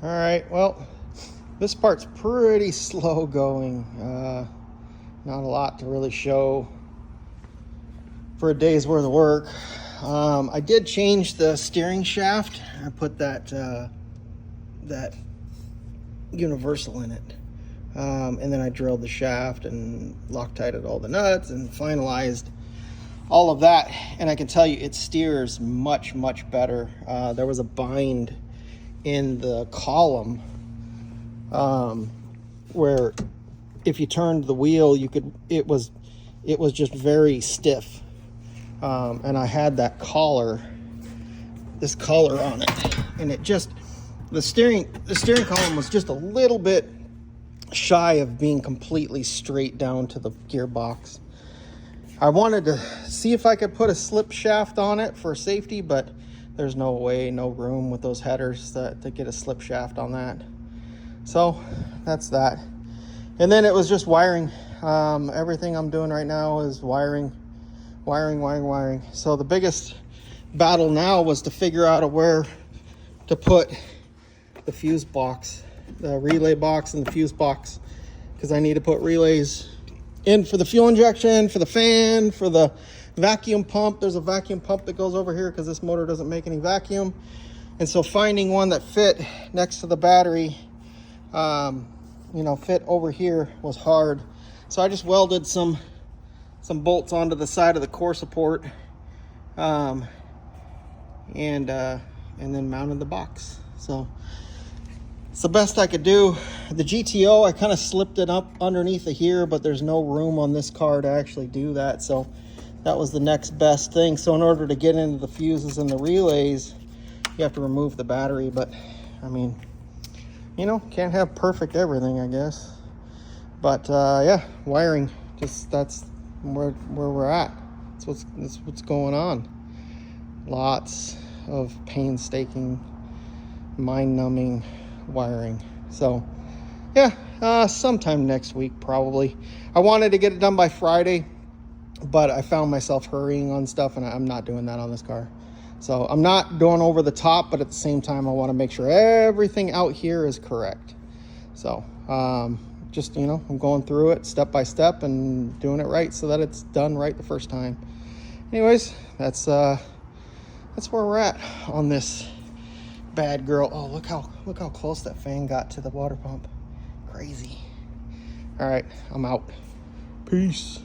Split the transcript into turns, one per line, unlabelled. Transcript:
All right, well, this part's pretty slow going. Not a lot to really show for a day's worth of work. I did change the steering shaft. I put that universal in it. And then I drilled the shaft and Loctited all the nuts and finalized all of that. And I can tell you it steers much, much better. There was a bind in the column where if you turned the wheel, it was just very stiff. And I had this collar on it, and the steering column was just a little bit shy of being completely straight down to the gearbox. I wanted to see if I could put a slip shaft on it for safety, but there's no way, no room with those headers to get a slip shaft on that. So that's that. And then it was just wiring. Everything I'm doing right now is wiring. So the biggest battle now was to figure out where to put the fuse box, the relay box and the fuse box, because I need to put relays in for the fuel injection, for the fan, for the vacuum pump. There's a vacuum pump that goes over here because this motor doesn't make any vacuum. And so finding one that fit next to the battery, fit over here was hard. So I just welded some bolts onto the side of the core support, and then mounted the box. So it's the best I could do. The GTO, I kind of slipped it up underneath of here, but there's no room on this car to actually do that. So that was the next best thing. So in order to get into the fuses and the relays, you have to remove the battery. But I mean, can't have perfect everything, I guess. But yeah, wiring, that's where we're at. That's what's going on. Lots of painstaking, mind-numbing wiring. So yeah, sometime next week probably. I wanted to get it done by Friday, but I found myself hurrying on stuff, and I'm not doing that on this car. So I'm not going over the top, but at the same time I want to make sure everything out here is correct. So just I'm going through it step by step and doing it right so that it's done right the first time. Anyways, that's where we're at on this bad girl. Oh, look how close that fan got to the water pump. Crazy. All right, I'm out. Peace.